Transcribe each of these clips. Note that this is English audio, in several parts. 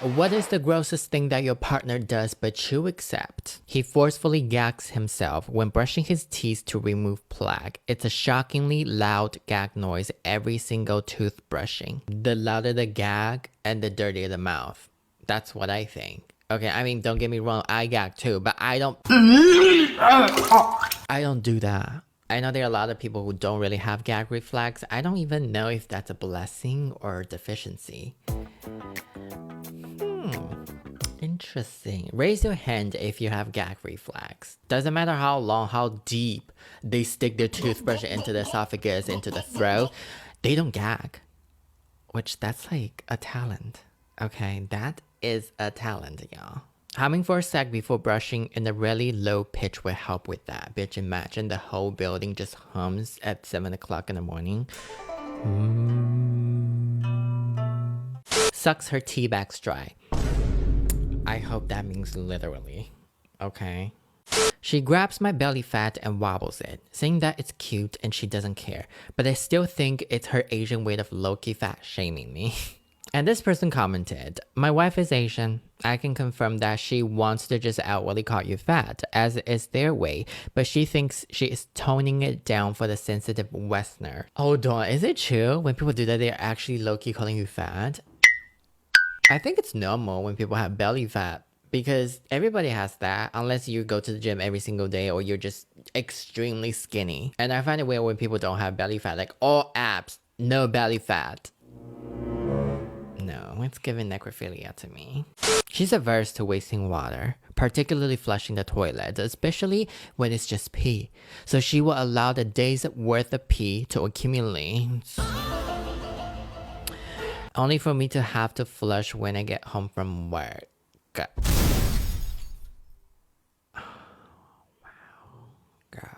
What is the grossest thing that your partner does but you accept? He forcefully gags himself when brushing his teeth to remove plaque. It's a shockingly loud gag noise every single tooth brushing. The louder the gag and the dirtier the mouth. That's what I think. Okay, I mean, don't get me wrong, I gag too, but I don't do that. I know there are a lot of people who don't really have gag reflex. I don't even know if that's a blessing or a deficiency. Interesting. Raise your hand if you have gag reflex. Doesn't matter how long, how deep they stick their toothbrush into the esophagus, into the throat, they don't gag. Which, that's like a talent. Okay, that is a talent, y'all. Humming for a sec before brushing in a really low pitch will help with that. Bitch, imagine the whole building just hums at 7 o'clock in the morning. Sucks her tea bags dry. I hope that means literally. Okay. She grabs my belly fat and wobbles it, saying that it's cute and she doesn't care. But I still think it's her Asian way of low-key fat shaming me. And this person commented, my wife is Asian. I can confirm that she wants to just outwardly call you fat, as is their way, but she thinks she is toning it down for the sensitive Westerner. Hold on, is it true? When people do that, they're actually low-key calling you fat? I think it's normal when people have belly fat because everybody has that unless you go to the gym every single day or you're just extremely skinny. And I find it weird when people don't have belly fat, like all abs, no belly fat. No, it's giving necrophilia to me. She's averse to wasting water, particularly flushing the toilet, especially when it's just pee. So she will allow the day's worth of pee to accumulate. Only for me to have to flush when I get home from work. Oh, wow. Girl.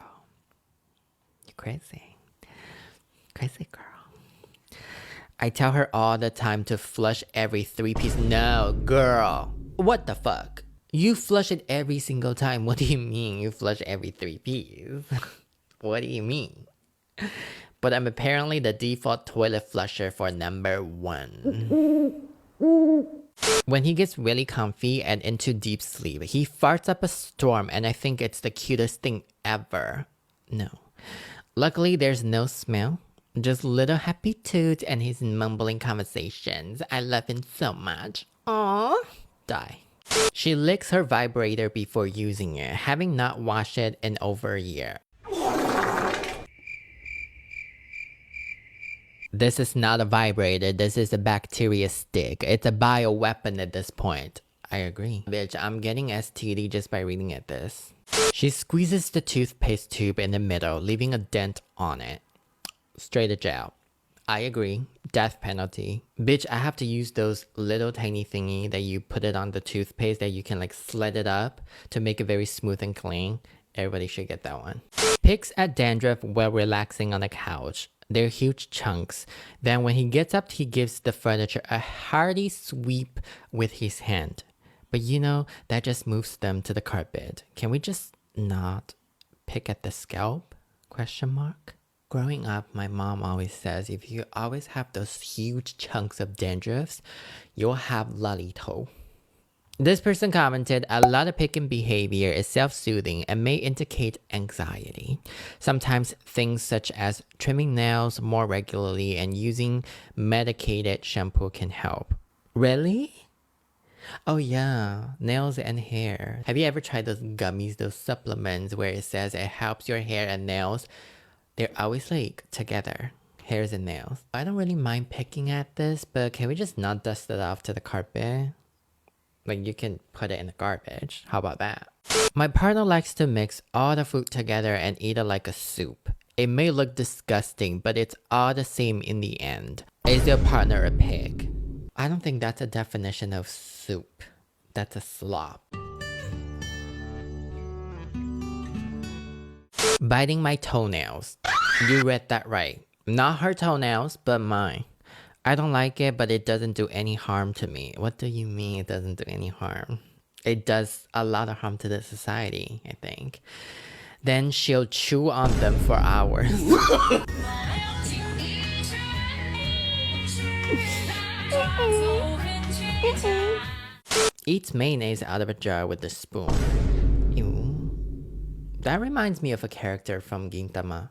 You're crazy. Crazy girl. I tell her all the time to flush every 3 P's. No, girl. What the fuck? You flush it every single time. What do you mean you flush every 3 P's? What do you mean? But I'm apparently the default toilet flusher for number 1. When he gets really comfy and into deep sleep, he farts up a storm and I think it's the cutest thing ever. No. Luckily, there's no smell. Just little happy toots and his mumbling conversations. I love him so much. Aww. Die. She licks her vibrator before using it, having not washed it in over a year. This is not a vibrator, this is a bacteria stick. It's a bioweapon at this point. I agree. Bitch, I'm getting STD just by reading at this. She squeezes the toothpaste tube in the middle, leaving a dent on it. Straight to jail. I agree. Death penalty. Bitch, I have to use those little tiny thingy that you put it on the toothpaste that you can like slide it up to make it very smooth and clean. Everybody should get that one. Picks at dandruff while relaxing on the couch. They're huge chunks. Then when he gets up, he gives the furniture a hearty sweep with his hand. But you know, that just moves them to the carpet. Can we just not pick at the scalp? Question mark. Growing up, my mom always says if you always have those huge chunks of dandruffs, you'll have lalito. This person commented, a lot of picking behavior is self-soothing and may indicate anxiety. Sometimes things such as trimming nails more regularly and using medicated shampoo can help. Really? Oh yeah, nails and hair. Have you ever tried those gummies, those supplements where it says it helps your hair and nails? They're always like together, hairs and nails. I don't really mind picking at this, but can we just not dust it off to the carpet? Like you can put it in the garbage. How about that? My partner likes to mix all the food together and eat it like a soup. It may look disgusting, but it's all the same in the end. Is your partner a pig? I don't think that's a definition of soup. That's a slop. Biting my toenails. You read that right. Not her toenails, but mine. I don't like it, but it doesn't do any harm to me. What do you mean it doesn't do any harm? It does a lot of harm to the society, I think. Then she'll chew on them for hours. Eats mayonnaise out of a jar with a spoon. Ew. That reminds me of a character from Gintama.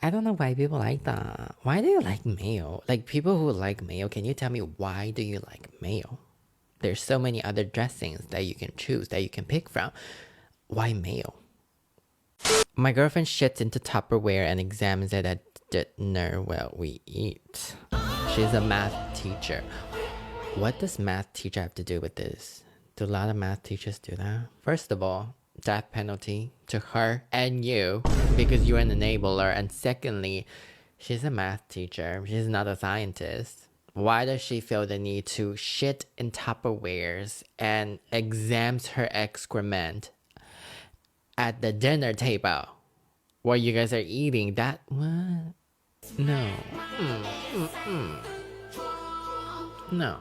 I don't know why people like that. Why do you like mayo? Like, people who like mayo, can you tell me why do you like mayo? There's so many other dressings that you can choose, that you can pick from. Why mayo? My girlfriend shits into Tupperware and examines it at dinner while we eat. She's a math teacher. What does math teacher have to do with this? Do a lot of math teachers do that? First of all, death penalty to her and you because you're an enabler. And secondly, she's a math teacher. She's not a scientist. Why does she feel the need to shit in Tupperwares and examines her excrement at the dinner table while you guys are eating? That what? No. No.